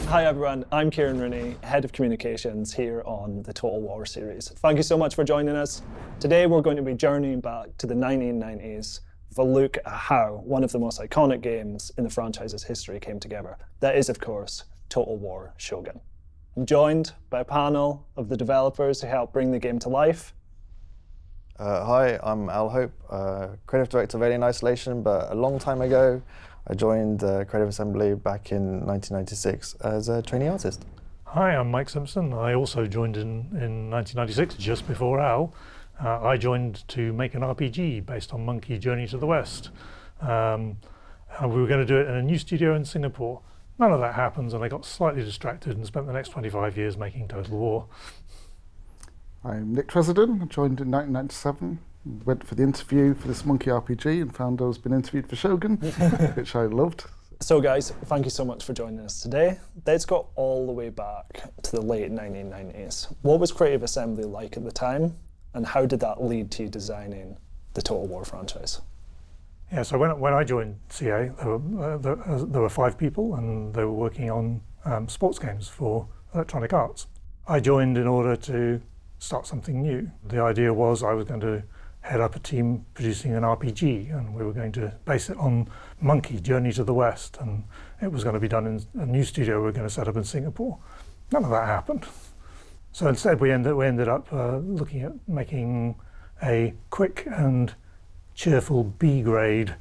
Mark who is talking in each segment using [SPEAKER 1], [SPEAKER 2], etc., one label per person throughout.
[SPEAKER 1] Hi everyone, I'm Kieran Rooney, Head of Communications here on the Total War series. Thank you so much for joining us. Today we're going to be journeying back to the 1990s with a look at how one of the most iconic games in the franchise's history came together. That is, of course, Total War Shogun. I'm joined by a panel of the developers who helped bring the game to life.
[SPEAKER 2] Hi, I'm Al Hope, Creative Director of Alien Isolation, but a long time ago I joined Creative Assembly back in 1996 as a trainee artist.
[SPEAKER 3] Hi, I'm Mike Simpson. I also joined in 1996, just before Al. I joined to make an RPG based on Monkey Journey to the West. We were going to do it in a new studio in Singapore. None of that happens, and I got slightly distracted and spent the next 25 years making Total War.
[SPEAKER 4] I'm Nick Tresen. I joined in 1997. Went for the interview for this Monkey RPG and found I was being interviewed for Shogun, which I loved.
[SPEAKER 1] So guys, thank you so much for joining us today. Let's go all the way back to the late 1990s. What was Creative Assembly like at the time, and how did that lead to you designing the Total War franchise?
[SPEAKER 3] Yeah, so when I joined CA, there were 5 people, and they were working on sports games for Electronic Arts. I joined in order to start something new. The idea was I was going to head up a team producing an RPG, and we were going to base it on Monkey Journey to the West, and it was going to be done in a new studio we were going to set up in Singapore. None of that happened. So instead we ended up looking at making a quick and cheerful B-grade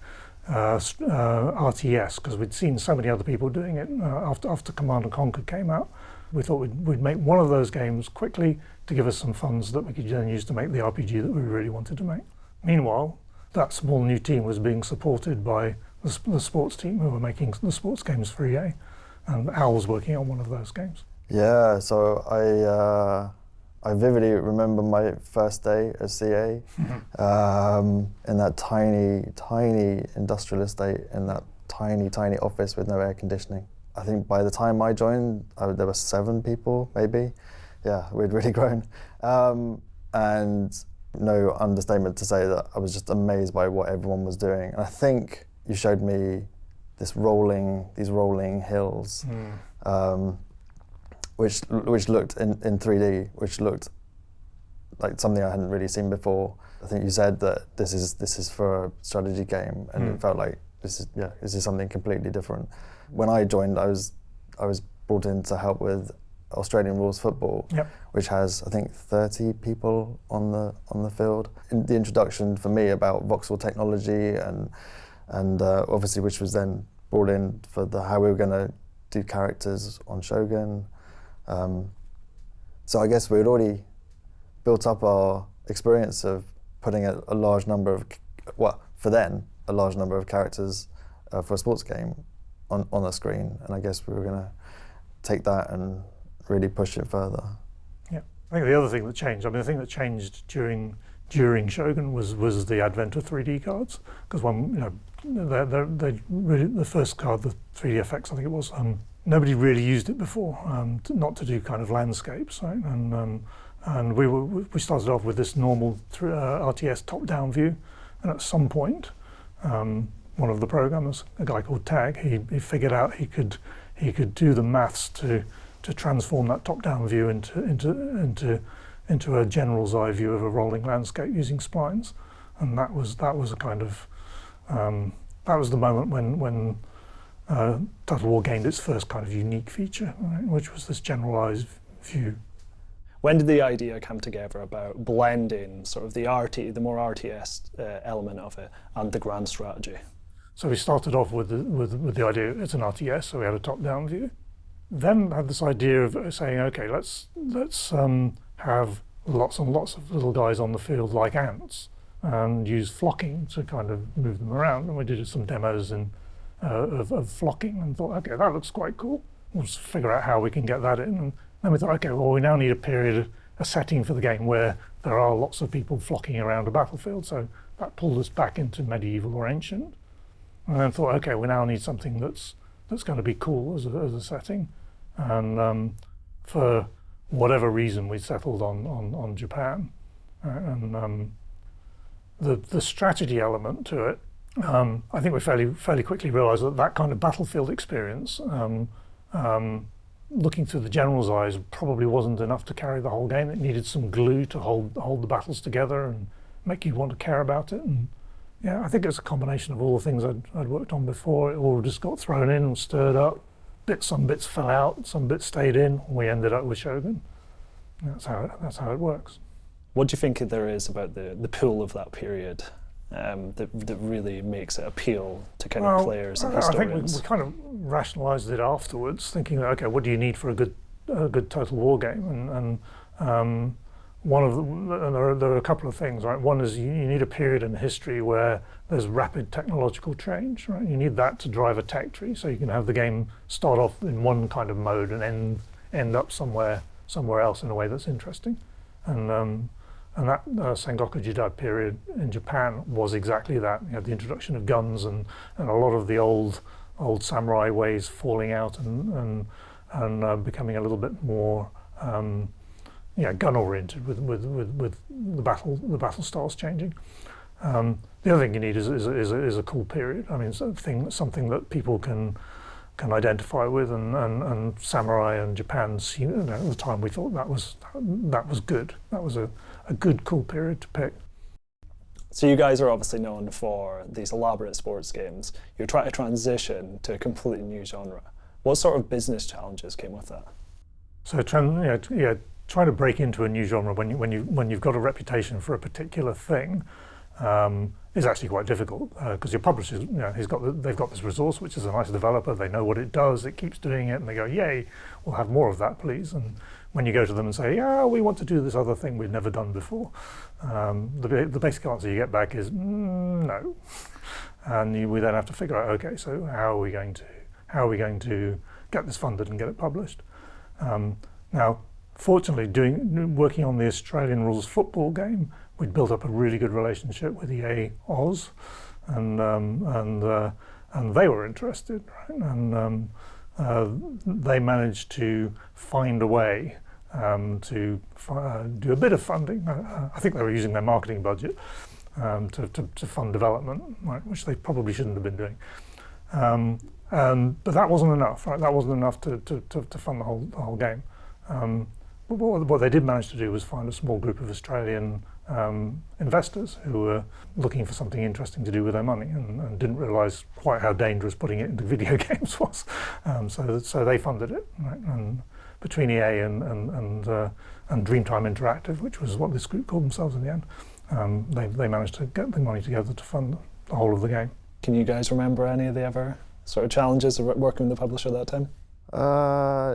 [SPEAKER 3] RTS, because we'd seen so many other people doing it after Command & Conquer came out. We thought we'd make one of those games quickly to give us some funds that we could then use to make the RPG that we really wanted to make. Meanwhile, that small new team was being supported by the sports team who were making the sports games for EA, and Al was working on one of those games.
[SPEAKER 2] Yeah, so I vividly remember my first day at CA in that tiny industrial estate, in that tiny office with no air conditioning. I think by the time I joined, there were 7 people, maybe. Yeah, we'd really grown. And no understatement to say that I was just amazed by what everyone was doing. And I think you showed me these rolling hills, which looked in 3D, which looked like something I hadn't really seen before. I think you said that this is for a strategy game, and it felt like this is something completely different. When I joined, I was brought in to help with Australian rules football, which has, I think, 30 people on the field. In the introduction for me about voxel technology and obviously which was then brought in for how we were going to do characters on Shogun. So I guess we had already built up our experience of putting a large number of, a large number of characters for a sports game on the screen, and I guess we were going to take that and really push it further.
[SPEAKER 3] Yeah, I think the other thing that changed, the thing that changed during Shogun was the advent of 3D cards, because the first card, the 3D FX, I think it was, nobody really used it before, not to do kind of landscapes, right? And we started off with this normal RTS top-down view, and at some point, one of the programmers, a guy called Tag, he figured out he could do the maths to transform that top-down view into a general's eye view of a rolling landscape using splines, and that was a kind of that was the moment when Total War gained its first kind of unique feature, right, which was this generalized view.
[SPEAKER 1] When did the idea come together about blending sort of the more RTS element of it and the grand strategy?
[SPEAKER 3] So we started off with the idea it's an RTS, so we had a top-down view. Then had this idea of saying, okay, let's have lots and lots of little guys on the field like ants, and use flocking to kind of move them around. And we did some demos of flocking, and thought, okay, that looks quite cool. We'll just figure out how we can get that in. And then we thought, okay, well, we now need a setting for the game where there are lots of people flocking around a battlefield. So that pulled us back into medieval or ancient. And then thought, okay, we now need something that's going to be cool as a setting. And for whatever reason, we settled on Japan. And the strategy element to it, I think we fairly quickly realised that kind of battlefield experience looking through the general's eyes probably wasn't enough to carry the whole game. It needed some glue to hold the battles together and make you want to care about it. And yeah, I think it's a combination of all the things I'd worked on before. It all just got thrown in and stirred up. Some bits fell out, some bits stayed in. We ended up with Shogun. That's how it works.
[SPEAKER 1] What do you think there is about the pool of that period that really makes it appeal to kind of players and historians?
[SPEAKER 3] I think we kind of rationalised it afterwards, thinking that, okay, what do you need for a good Total War game? And there are a couple of things, right? One is you need a period in history where there's rapid technological change, right? You need that to drive a tech tree, so you can have the game start off in one kind of mode and end up somewhere else in a way that's interesting. And that Sengoku Jidai period in Japan was exactly that. You had the introduction of guns and a lot of the old samurai ways falling out and becoming a little bit more gun oriented with the battle styles changing. The other thing you need is a cool period. I mean, something that people can identify with, and samurai and Japan. At the time, we thought that was good. That was a good, cool period to pick.
[SPEAKER 1] So you guys are obviously known for these elaborate sports games. You're trying to transition to a completely new genre. What sort of business challenges came with that?
[SPEAKER 3] So trying to break into a new genre when you've got a reputation for a particular thing is actually quite difficult, because your publisher, they've got this resource, which is a nice developer. They know what it does. It keeps doing it, and they go, "Yay, we'll have more of that, please." And when you go to them and say, "Yeah, we want to do this other thing we've never done before," the basic answer you get back is no, and we then have to figure out, okay, so how are we going to get this funded and get it published? Now, fortunately, working on the Australian rules football game, we'd built up a really good relationship with EA Oz, and they were interested, right? And they managed to find a way to do a bit of funding. I think they were using their marketing budget to fund development, right, which they probably shouldn't have been doing. But that wasn't enough, right? That wasn't enough to fund the whole game. But what they did manage to do was find a small group of Australian investors who were looking for something interesting to do with their money and didn't realise quite how dangerous putting it into video games was. So they funded it, right? And between EA and Dreamtime Interactive, which was what this group called themselves in the end, they managed to get the money together to fund the whole of the game.
[SPEAKER 1] Can you guys remember any of the other sort of challenges of working with the publisher at that time?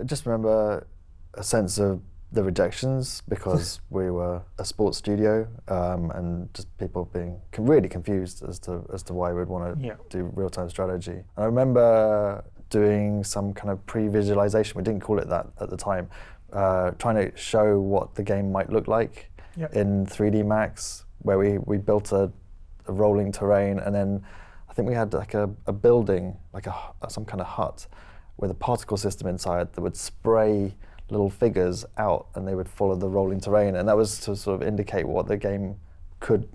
[SPEAKER 2] Just remember a sense of the rejections, because we were a sports studio, and just people being really confused as to why we'd want to do real-time strategy. And I remember doing some kind of pre-visualization, we didn't call it that at the time, trying to show what the game might look like in 3D Max, where we built a rolling terrain, and then I think we had like a building, like some kind of hut, with a particle system inside that would spray little figures out, and they would follow the rolling terrain, and that was to sort of indicate what the game could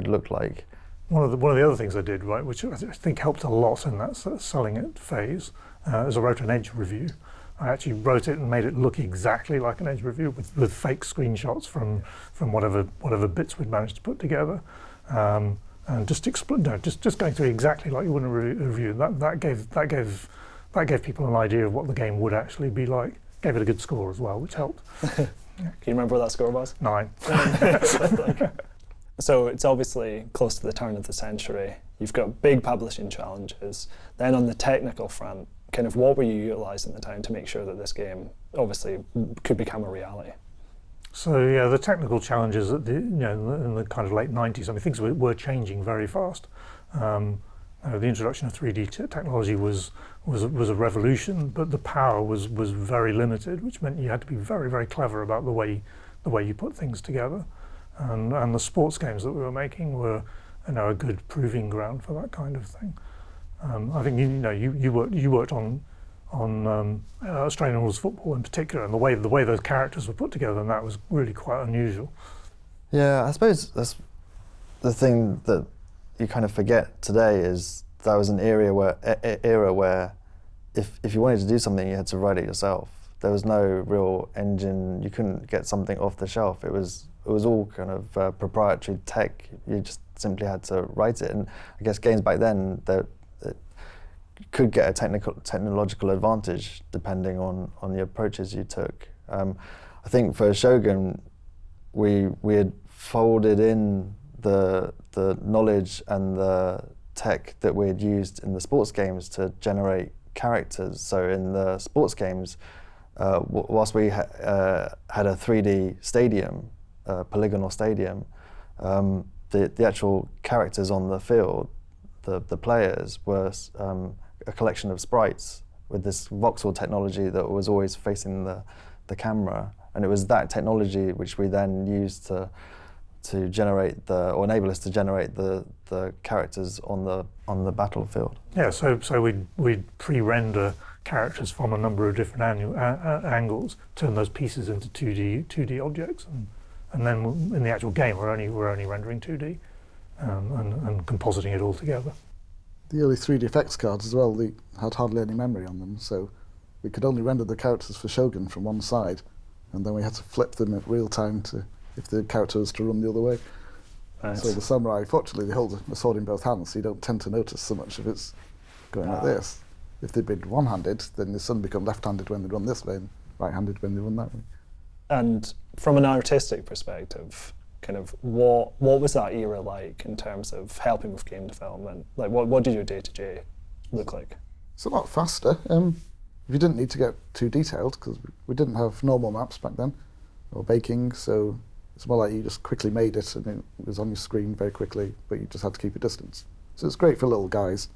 [SPEAKER 2] look like.
[SPEAKER 3] One of the other things I did, right, which I think helped a lot in that sort of selling it phase, is I wrote an Edge review. I actually wrote it and made it look exactly like an Edge review with fake screenshots from whatever bits we'd managed to put together, and just going through exactly like you would in a review. That gave people an idea of what the game would actually be like. Gave it a good score as well, which helped.
[SPEAKER 1] Can you remember what that score was?
[SPEAKER 3] 9.
[SPEAKER 1] So it's obviously close to the turn of the century. You've got big publishing challenges. Then on the technical front, kind of what were you utilising at the time to make sure that this game obviously could become a reality?
[SPEAKER 3] So yeah, the technical challenges in the kind of late 90s, I mean, things were changing very fast. The introduction of 3D technology was a revolution, but the power was very limited, which meant you had to be very, very clever about the way you put things together. And the sports games that we were making were a good proving ground for that kind of thing. I think you worked on Australian rules football in particular, and the way those characters were put together, and that was really quite unusual.
[SPEAKER 2] Yeah, I suppose that's the thing that you kind of forget today, is that was an era where if you wanted to do something, you had to write it yourself. There was no real engine. You couldn't get something off the shelf. It was all kind of proprietary tech. You just simply had to write it. And I guess games back then, could get a technological advantage depending on the approaches you took. I think for Shogun, we had folded in the knowledge and the tech that we had used in the sports games to generate characters. So in the sports games, whilst we had a 3D stadium, polygonal stadium, the actual characters on the field, the players, were a collection of sprites with this voxel technology that was always facing the camera. And it was that technology which we then used to generate or enable us to generate the characters on the battlefield.
[SPEAKER 3] Yeah, so we'd pre-render characters from a number of different angles, turn those pieces into 2D objects, and then in the actual game we're only rendering 2D and compositing it all together.
[SPEAKER 4] The early 3D effects cards as well, they had hardly any memory on them, so we could only render the characters for Shogun from one side, and then we had to flip them at real time if the character was to run the other way.
[SPEAKER 1] Nice.
[SPEAKER 4] So the samurai, fortunately, they hold a sword in both hands, so you don't tend to notice so much if it's going like this. If they'd been one-handed, then the sun become left-handed when they run this way, and right-handed when they run that way.
[SPEAKER 1] And from an artistic perspective, kind of what was that era like in terms of helping with game development? Like what did your day-to-day look like?
[SPEAKER 4] It's a lot faster. You didn't need to get too detailed because we didn't have normal maps back then, or baking, so it's more like you just quickly made it and it was on your screen very quickly, but you just had to keep a distance. So it's great for little guys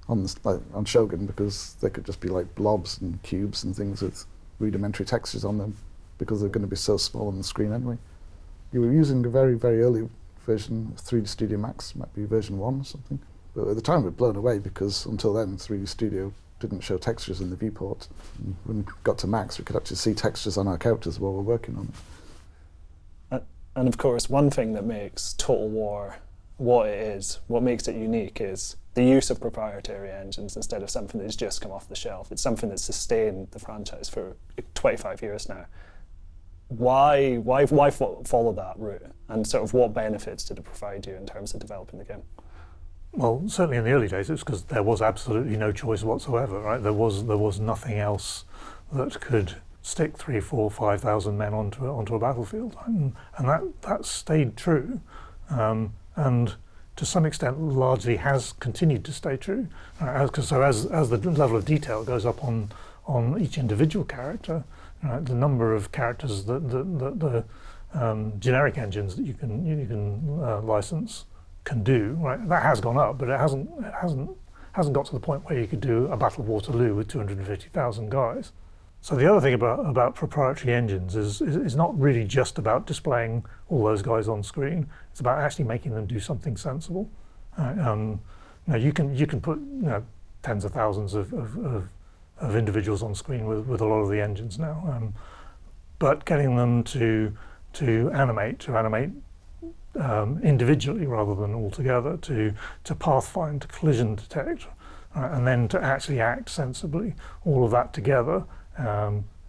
[SPEAKER 4] on Shogun because they could just be like blobs and cubes and things with rudimentary textures on them because they're going to be so small on the screen anyway. You were using a very, very early version of 3D Studio Max, might be version 1 or something. But at the time we'd blown away because until then 3D Studio didn't show textures in the viewport. And when we got to Max, we could actually see textures on our characters while we're working on it.
[SPEAKER 1] And of course, one thing that makes Total War what it is, what makes it unique, is the use of proprietary engines instead of something that's just come off the shelf. It's something that's sustained the franchise for 25 years now. Why follow that route, and sort of what benefits did it provide you in terms of developing the game?
[SPEAKER 3] Well, certainly in the early days, it's because there was absolutely no choice whatsoever, right? There was nothing else that could stick 3,000, 4,000, 5,000 men onto a battlefield, and that stayed true, and to some extent largely has continued to stay true. So as the level of detail goes up on each individual character, right, the number of characters that the generic engines that you can license can do, right, that has gone up, but it hasn't got to the point where you could do a Battle of Waterloo with 250,000 guys. So the other thing about proprietary engines is not really just about displaying all those guys on screen. It's about actually making them do something sensible. You can put tens of thousands of individuals on screen with a lot of the engines now, but getting them to animate individually rather than all together, to pathfind, to collision detect, and then to actually act sensibly, all of that together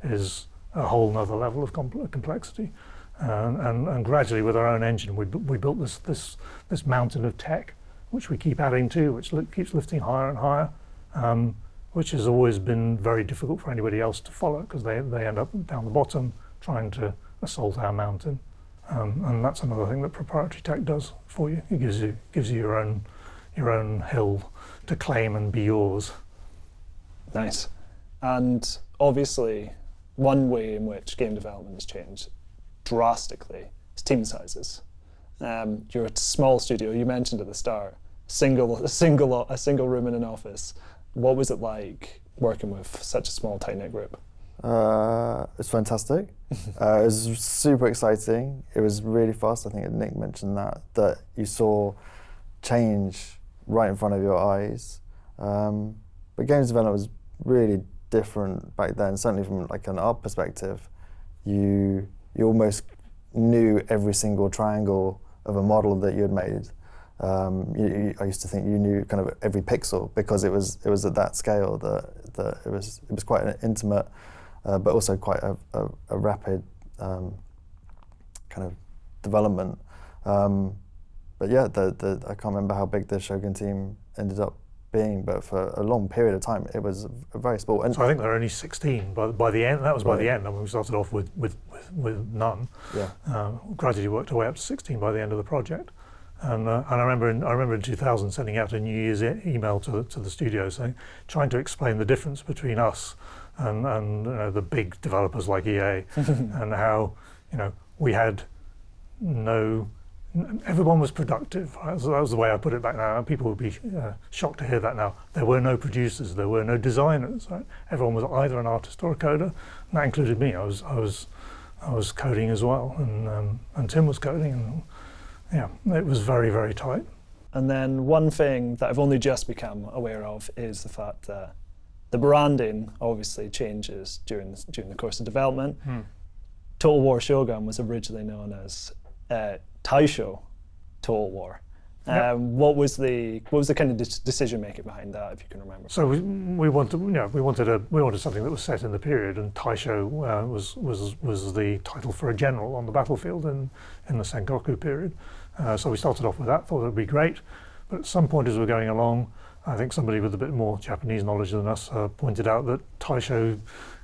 [SPEAKER 3] is a whole nother level of complexity. And gradually with our own engine we built this mountain of tech which we keep adding to, which keeps lifting higher and higher, which has always been very difficult for anybody else to follow because they end up down the bottom trying to assault our mountain. And that's another thing that proprietary tech does for you. It gives you your own hill to claim and be yours. Nice.
[SPEAKER 1] And obviously, one way in which game development has changed drastically is team sizes. You're a small studio. You mentioned at the start, a single room in an office. What was it like working with such a small, tight-knit group?
[SPEAKER 2] It's fantastic. It was super exciting. It was really fast. I think Nick mentioned that you saw change right in front of your eyes. But games development was really different back then. Certainly from like an art perspective, you almost knew every single triangle of a model that you had made. I used to think you knew kind of every pixel because it was at that scale that it was quite an intimate but also quite a rapid kind of development. But yeah, I can't remember how big the Shogun team ended up being, but for a long period of time, it was a very small. And
[SPEAKER 3] so I think there were only 16 by the end. That was by the end. I mean, we started off with none.
[SPEAKER 2] Yeah.
[SPEAKER 3] Gradually worked our way up to 16 by the end of the project. And I remember in 2000 sending out a New Year's email to the studio saying, trying to explain the difference between us and the big developers like EA, and how we had no. Everyone was productive. Right? So that was the way I put it back now. People would be shocked to hear that now. There were no producers. There were no designers. Right? Everyone was either an artist or a coder, and that included me. I was coding as well, and Tim was coding, and yeah, it was very, very tight.
[SPEAKER 1] And then one thing that I've only just become aware of is the fact that the branding obviously changes during the course of development. Total War Shogun was originally known as Taisho Total War. What was the kind of decision making behind that, if you can remember?
[SPEAKER 3] So we wanted something that was set in the period, and Taisho was the title for a general on the battlefield in the Sengoku period. So we started off with that, thought it would be great, but at some point as we were going along, I think somebody with a bit more Japanese knowledge than us pointed out that Taisho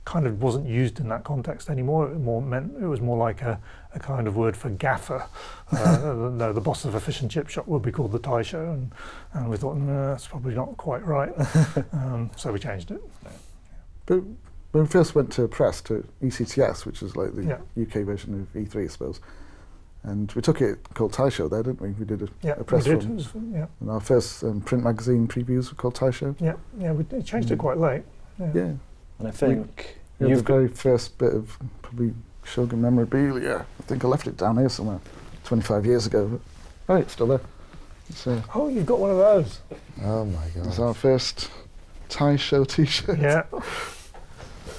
[SPEAKER 3] kind of wasn't used in that context anymore. It was more like a kind of word for gaffer. The boss of a fish and chip shop would be called the Taisho, and we thought, no, that's probably not quite right. So we changed it.
[SPEAKER 4] But when we first went to press, to ECTS, which is like the UK version of E3, I suppose, and we took it called Taisho there, didn't we? We did a press run. And our first print magazine previews were called Taisho.
[SPEAKER 3] Yeah, we changed it quite late. Yeah.
[SPEAKER 1] And I think
[SPEAKER 4] the very first bit of probably Shogun memorabilia. I think I left it down here somewhere 25 years ago. But, it's still there.
[SPEAKER 3] Oh, you've got one of those.
[SPEAKER 2] Oh my God.
[SPEAKER 4] It's our first Taisho t-shirt.
[SPEAKER 3] Yeah.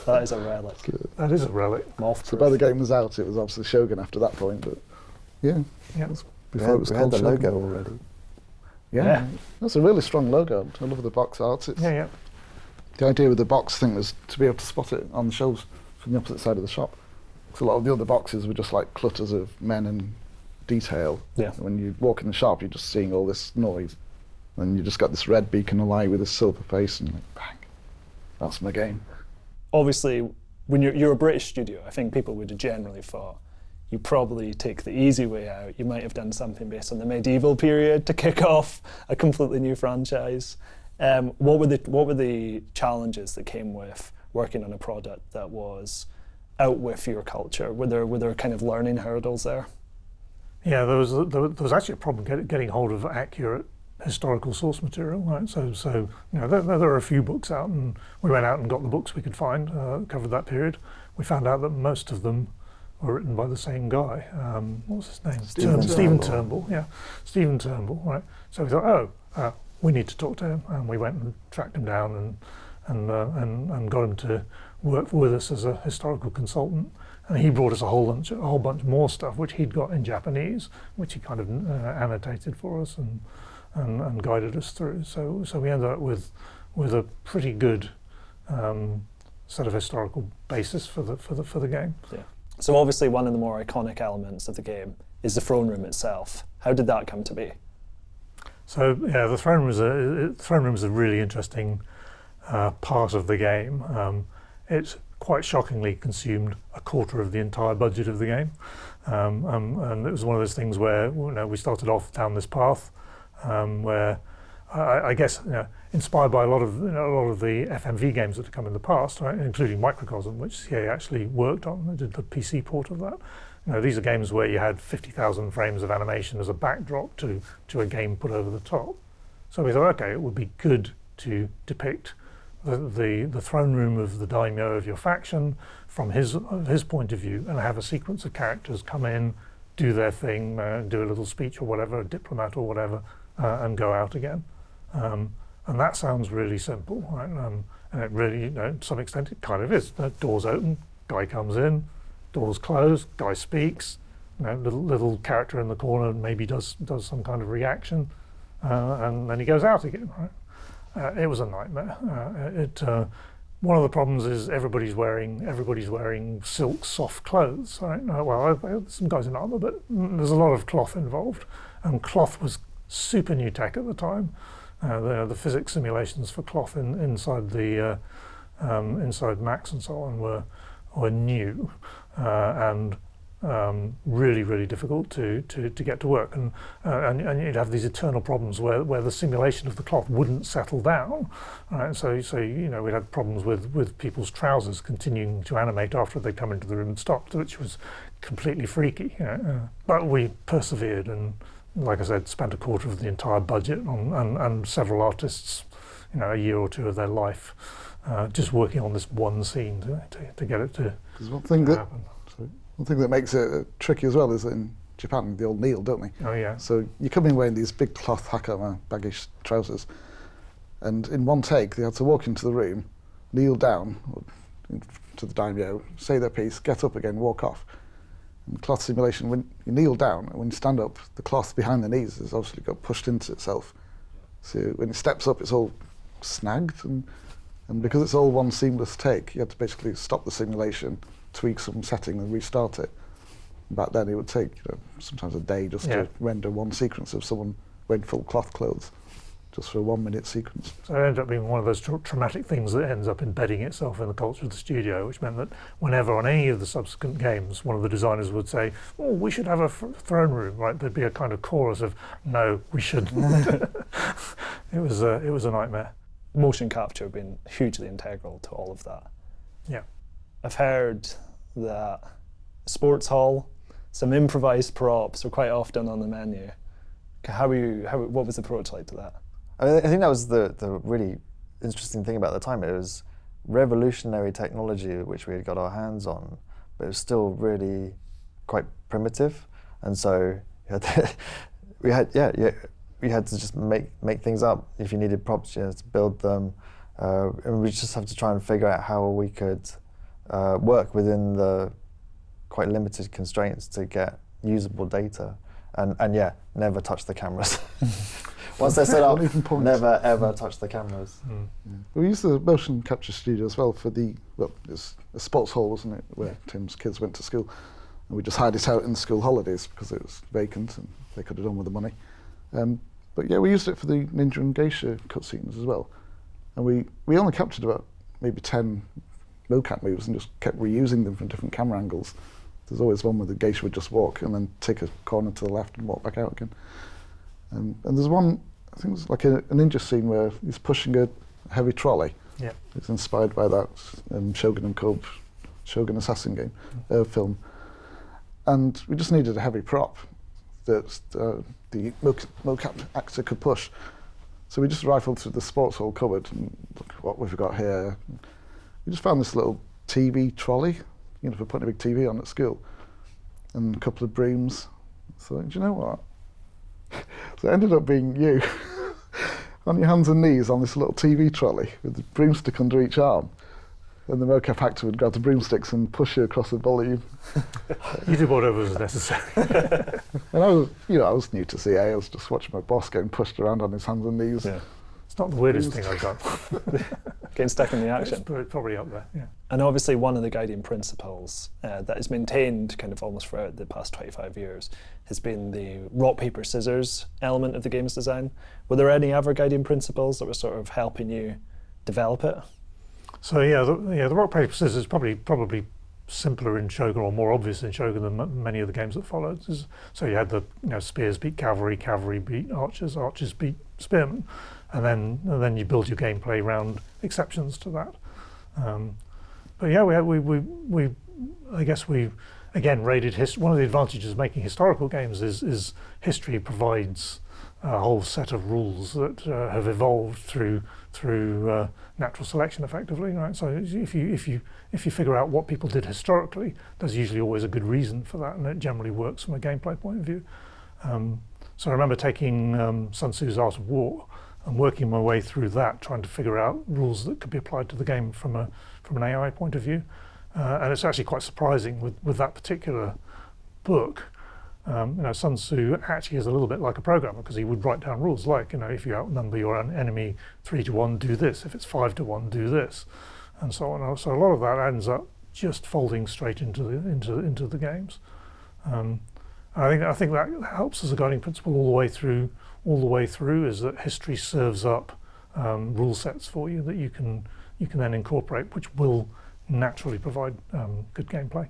[SPEAKER 1] that is a relic.
[SPEAKER 3] That is a relic.
[SPEAKER 4] So by the game was out, it was obviously Shogun after that point, but yeah. Before it was
[SPEAKER 2] we
[SPEAKER 4] called
[SPEAKER 2] had the
[SPEAKER 4] Shogun.
[SPEAKER 2] logo already.
[SPEAKER 4] Yeah. That's a really strong logo. I love the box art.
[SPEAKER 3] Yeah.
[SPEAKER 4] The idea with the box thing was to be able to spot it on the shelves from the opposite side of the shop. So a lot of the other boxes were just like clutters of men and detail.
[SPEAKER 1] Yeah.
[SPEAKER 4] When you walk in the shop, you're just seeing all this noise. And you just got this red beacon of light with a silver face, and like, bang, that's my game.
[SPEAKER 1] Obviously, when you're a British studio, I think people would have generally thought you probably take the easy way out. You might have done something based on the medieval period to kick off a completely new franchise. What were the challenges that came with working on a product that was out with your culture? Were there kind of learning hurdles there?
[SPEAKER 3] Yeah, there was actually a problem getting hold of accurate historical source material, right? So there are a few books out, and we went out and got the books we could find covered that period. We found out that most of them were written by the same guy. What was his name? Stephen Turnbull. Yeah, Stephen Turnbull. Right. So we thought, we need to talk to him, and we went and tracked him down and got him to work with us as a historical consultant. And he brought us a whole bunch more stuff which he'd got in Japanese, which he kind of annotated for us and guided us through. So we ended up with a pretty good set of historical basis for the game.
[SPEAKER 1] Yeah. So obviously one of the more iconic elements of the game is the throne room itself. How did that come to be?
[SPEAKER 3] So yeah, the throne room is a really interesting part of the game. It's quite shockingly consumed a quarter of the entire budget of the game, and it was one of those things where we started off down this path where I guess inspired by a lot of the FMV games that have come in the past, right, including Microcosm, which CA actually worked on. They did the PC port of that. These are games where you had 50,000 frames of animation as a backdrop to a game put over the top. So we thought, okay, it would be good to depict the throne room of the daimyo of your faction from his point of view, and have a sequence of characters come in, do their thing, do a little speech or whatever, a diplomat or whatever, and go out again. And that sounds really simple, right? And it really, to some extent, it kind of is. Doors open, guy comes in. Doors close, guy speaks, little character in the corner maybe does some kind of reaction, and then he goes out again. Right? It was a nightmare. One of the problems is everybody's wearing silk, soft clothes, right? Some guys in armor, but there's a lot of cloth involved, and cloth was super new tech at the time. The physics simulations for cloth inside Macs and so on were new, and really, really difficult to get to work, and you'd have these eternal problems where the simulation of the cloth wouldn't settle down, right? So we'd had problems with people's trousers continuing to animate after they'd come into the room and stopped, which was completely freaky. But we persevered, and like I said, spent a quarter of the entire budget and several artists, a year or two of their life, just working on this one scene to get it to happen.
[SPEAKER 4] One thing that makes it tricky as well is that in Japan they all kneel, don't they?
[SPEAKER 3] Oh yeah.
[SPEAKER 4] So you come in wearing these big cloth hakama baggish trousers, and in one take they had to walk into the room, kneel down to the daimyo, say their piece, get up again, walk off. In cloth simulation, when you kneel down and when you stand up, the cloth behind the knees has obviously got pushed into itself. So when it steps up, it's all snagged, and because it's all one seamless take, you had to basically stop the simulation, tweak some setting and restart it. Back then it would take sometimes a day just to render one sequence of someone wearing full cloth clothes, just for a 1 minute sequence.
[SPEAKER 3] So it ended up being one of those traumatic things that ends up embedding itself in the culture of the studio, which meant that whenever on any of the subsequent games one of the designers would say, oh, we should have a throne room, right? There'd be a kind of chorus of, no, we shouldn't. It was a nightmare.
[SPEAKER 1] Motion capture being hugely integral to all of that.
[SPEAKER 3] Yeah.
[SPEAKER 1] I've heard that sports hall, some improvised props were quite often on the menu. What was the approach like to that?
[SPEAKER 2] I think that was the really interesting thing about the time. It was revolutionary technology which we had got our hands on, but it was still really quite primitive, and so we had to just make things up. If you needed props, you had to build them, and we just have to try and figure out how we could work within the quite limited constraints to get usable data, and never touch the cameras. Once they're set up, never ever touch the cameras.
[SPEAKER 4] We used the motion capture studio as well for it's a sports hall, wasn't it, where Tim's kids went to school, and we just hired it out in the school holidays because it was vacant and they could have done with the money. But yeah, we used it for the Ninja and Geisha cutscenes as well, and we only captured about maybe 10 mocap moves and just kept reusing them from different camera angles. There's always one where the geisha would just walk and then take a corner to the left and walk back out again. And there's one, I think it's like a ninja scene where he's pushing a heavy trolley.
[SPEAKER 3] Yeah.
[SPEAKER 4] It's inspired by that Shogun and Cub, Shogun Assassin game, film. And we just needed a heavy prop that the mocap actor could push. So we just rifled through the sports hall cupboard and look what we've got here. We just found this little TV trolley, for putting a big TV on at school, and a couple of brooms. So do you know what? So it ended up being you on your hands and knees on this little TV trolley with the broomstick under each arm, and the mocap actor would grab the broomsticks and push you across the volume.
[SPEAKER 3] You did whatever was necessary.
[SPEAKER 4] And I was new to CA. I was just watching my boss getting pushed around on his hands and knees.
[SPEAKER 1] Yeah.
[SPEAKER 3] It's not the weirdest thing I've done.
[SPEAKER 1] Getting stuck in the action.
[SPEAKER 3] It's probably up there, yeah.
[SPEAKER 1] And obviously one of the guiding principles that is maintained kind of almost throughout the past 25 years has been the rock, paper, scissors element of the game's design. Were there any other guiding principles that were sort of helping you develop it?
[SPEAKER 3] So the rock, paper, scissors is probably simpler in Shogun, or more obvious in Shogun than many of the games that followed. So you had the spears beat cavalry, cavalry beat archers, archers beat spearmen, and then you build your gameplay around exceptions to that. But yeah, we I guess we again raided history. One of the advantages of making historical games is history provides a whole set of rules that have evolved through natural selection, effectively, right? So if you figure out what people did historically, there's usually always a good reason for that, and it generally works from a gameplay point of view. So I remember taking Sun Tzu's Art of War and working my way through that, trying to figure out rules that could be applied to the game from an AI point of view. And it's actually quite surprising with that particular book. Sun Tzu actually is a little bit like a programmer, because he would write down rules like, if you outnumber your enemy 3-1, do this. If it's 5-1, do this. and so on. So a lot of that ends up just folding straight into the games. I think that helps as a guiding principle all the way through. Is that history serves up rule sets for you that you can then incorporate, which will naturally provide good gameplay.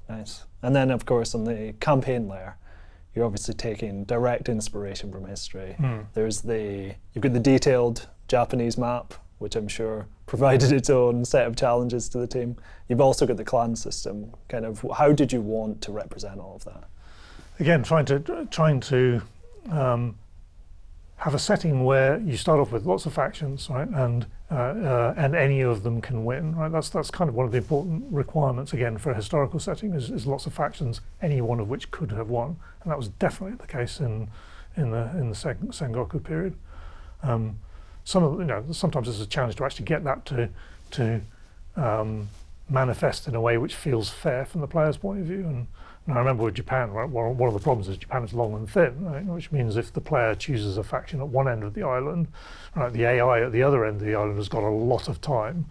[SPEAKER 1] Nice. And then, of course, on the campaign layer, you're obviously taking direct inspiration from history. You've got the detailed Japanese map, which I'm sure provided its own set of challenges to the team. You've also got the clan system. Kind of, how did you want to represent all of that?
[SPEAKER 3] Again, trying to have a setting where you start off with lots of factions, right, and any of them can win, right? That's kind of one of the important requirements again for a historical setting is lots of factions, any one of which could have won, and that was definitely the case in the Sengoku period. Sometimes it's a challenge to actually get that to manifest in a way which feels fair from the player's point of view. And I remember with Japan, right, one of the problems is Japan is long and thin, right, which means if the player chooses a faction at one end of the island, right, the AI at the other end of the island has got a lot of time.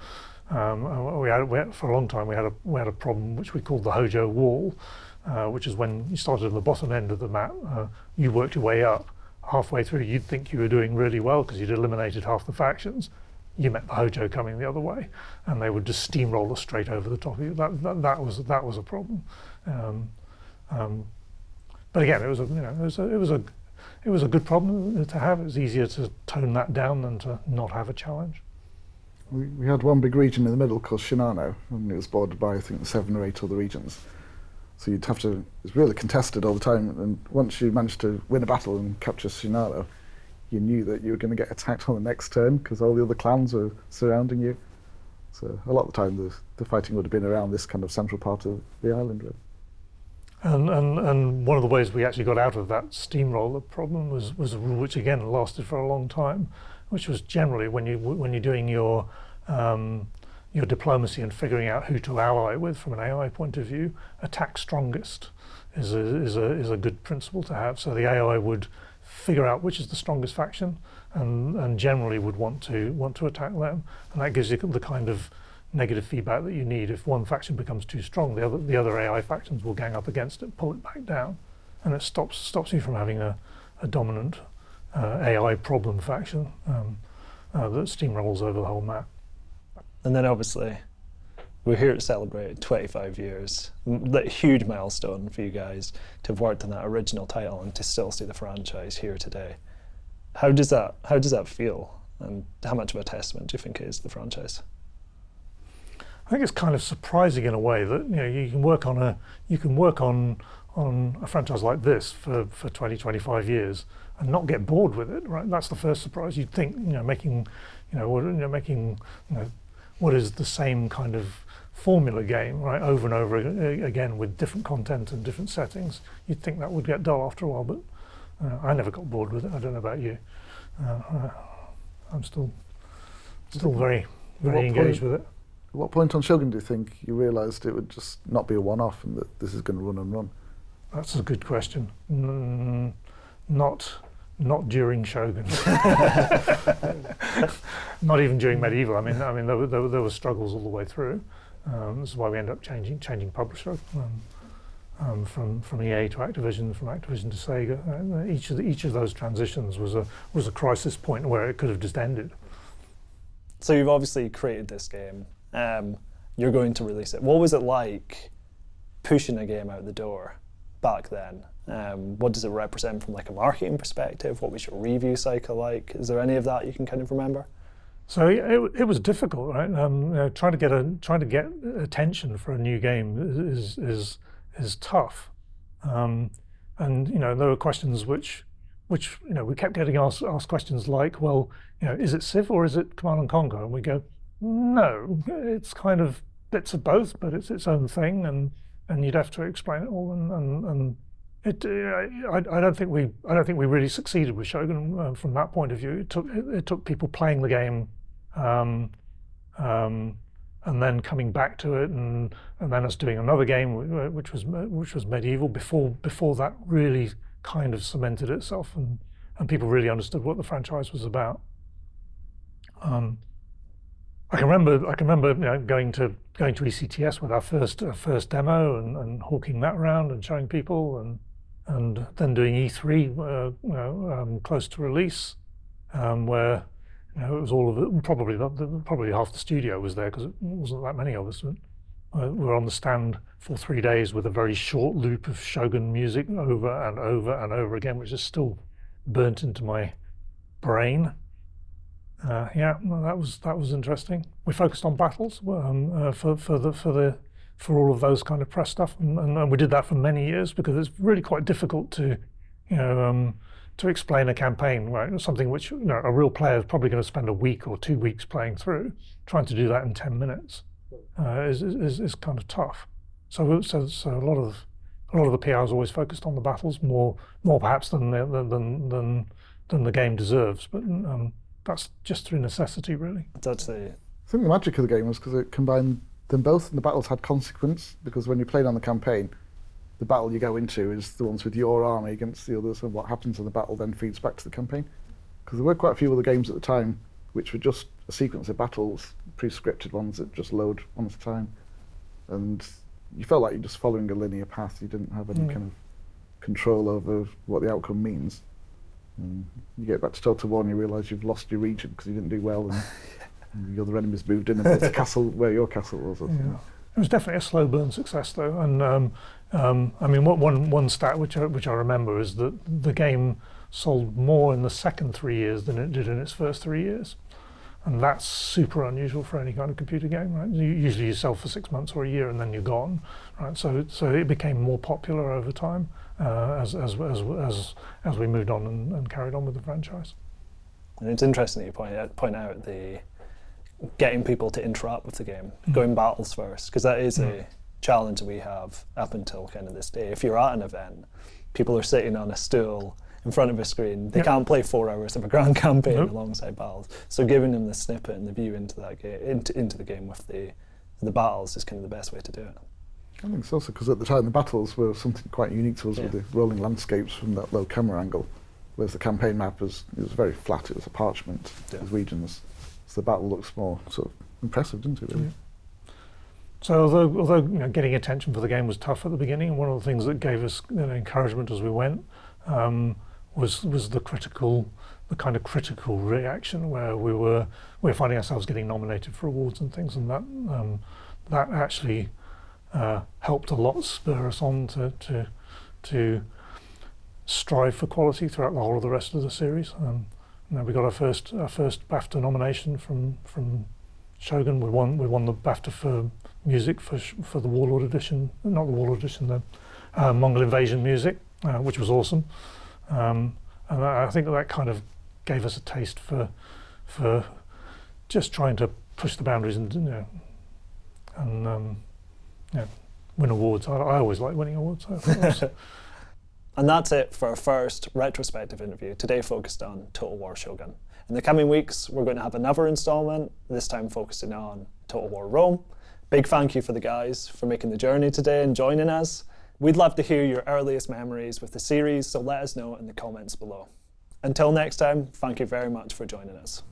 [SPEAKER 3] We had for a long time we had a problem which we called the Hojo Wall, which is when you started at the bottom end of the map, you worked your way up. Halfway through, you'd think you were doing really well because you'd eliminated half the factions. You met the Hojo coming the other way, and they would just steamroller straight over the top of you. That was a problem. But again, it was a good problem to have. It was easier to tone that down than to not have a challenge.
[SPEAKER 4] We had one big region in the middle called Shinano, and it was bordered by I think 7 or 8 other regions. So you'd have to, it's really contested all the time, and once you managed to win a battle and capture Shinano, you knew that you were going to get attacked on the next turn because all the other clans were surrounding you. So a lot of the time the fighting would have been around this kind of central part of the island, really.
[SPEAKER 3] And one of the ways we actually got out of that steamroller problem was a rule which again lasted for a long time, which was generally when you're doing your diplomacy and figuring out who to ally with from an AI point of view, attack strongest is a good principle to have. So the AI would figure out which is the strongest faction and generally would want to attack them, and that gives you the kind of negative feedback that you need. If one faction becomes too strong, the other AI factions will gang up against it, pull it back down, and it stops you from having a dominant AI problem faction that steamrolls over the whole map.
[SPEAKER 1] And then obviously, we're here to celebrate 25 years. That huge milestone for you guys to have worked on that original title and to still see the franchise here today. How does that feel? And how much of a testament do you think it is to the franchise?
[SPEAKER 3] I think it's kind of surprising in a way that you can work on a franchise like this for 20, 25 years and not get bored with it, right? That's the first surprise. You'd think making what is the same kind of formula game, right, over and over again with different content and different settings, you'd think that would get dull after a while, but I never got bored with it. I don't know about you. I'm still very engaged with it.
[SPEAKER 4] At what point on Shogun do you think you realised it would just not be a one-off and that this is going to run and run?
[SPEAKER 3] That's a good question. Not during Shogun. Not even during Medieval. I mean, there were struggles all the way through. This is why we ended up changing publisher from EA to Activision, from Activision to Sega. Each of those transitions was a crisis point where it could have just ended.
[SPEAKER 1] So you've obviously created this game. You're going to release it. What was it like pushing a game out the door back then? What does it represent from like a marketing perspective? What was your review cycle like? Is there any of that you can kind of remember?
[SPEAKER 3] So it was difficult, right? Trying to get attention for a new game is tough, and there were questions which we kept getting asked questions like, well, is it Civ or is it Command and Conquer? And we go, no, it's kind of bits of both, but it's its own thing, and you'd have to explain it all. And I don't think we really succeeded with Shogun from that point of view. It took people playing the game, and then coming back to it, and then us doing another game which was Medieval before that really kind of cemented itself and people really understood what the franchise was about. I can remember going to ECTS with our first demo and hawking that around and showing people, and then doing E3 close to release, where it was all of it. Probably half the studio was there because it wasn't that many of us. We were on the stand for 3 days with a very short loop of Shogun music over and over and over again, which is still burnt into my brain. That was interesting. We focused on battles for all of those kind of press stuff, and we did that for many years because it's really quite difficult to explain a campaign, right? Something which a real player is probably going to spend a week or 2 weeks playing through. Trying to do that in 10 minutes is kind of tough. So a lot of the PR is always focused on the battles more perhaps than the game deserves, but. That's just through necessity, really.
[SPEAKER 1] That's the.
[SPEAKER 4] I think the magic of the game was because it combined them both, and the battles had consequence. Because when you played on the campaign, the battle you go into is the ones with your army against the others, and what happens in the battle then feeds back to the campaign. Because there were quite a few other games at the time which were just a sequence of battles, pre-scripted ones that just load one at a time, and you felt like you're just following a linear path. You didn't have any kind of control over what the outcome means. And you get back to Total War and you realise you've lost your region because you didn't do well, and the other enemies moved in and built a castle where your castle was. Or something.
[SPEAKER 3] It was definitely a slow burn success, though. And I mean, one stat which I remember is that the game sold more in the second 3 years than it did in its first 3 years, and that's super unusual for any kind of computer game, right? Usually you sell for 6 months or a year and then you're gone, right? So it became more popular over time. As we moved on and carried on with the franchise.
[SPEAKER 1] And it's interesting that you point out the getting people to interact with the game, going battles first, because that is a challenge that we have up until kind of this day. If you're at an event, people are sitting on a stool in front of a screen. They can't play 4 hours of a grand campaign alongside battles. So giving them the snippet and the view into that into the game with the battles is kind of the best way to do it.
[SPEAKER 4] I think it's also because at the time the battles were something quite unique to us with the rolling landscapes from that low camera angle, whereas the campaign map was very flat. It was a parchment with regions, so the battle looks more sort of impressive, didn't it? Really.
[SPEAKER 3] So although getting attention for the game was tough at the beginning, and one of the things that gave us encouragement as we went was the kind of critical reaction where we were finding ourselves getting nominated for awards and things, and that actually. Helped a lot spur us on to strive for quality throughout the whole of the rest of the series. We got our first BAFTA nomination from Shogun. We won the BAFTA for music for the Warlord edition, not the Warlord edition, the Mongol Invasion music, which was awesome. And I think that kind of gave us a taste for just trying to push the boundaries and win awards. I always like winning awards.
[SPEAKER 1] And that's it for our first retrospective interview, today focused on Total War Shogun. In the coming weeks, we're going to have another installment, this time focusing on Total War Rome. Big thank you for the guys for making the journey today and joining us. We'd love to hear your earliest memories with the series, so let us know in the comments below. Until next time, thank you very much for joining us.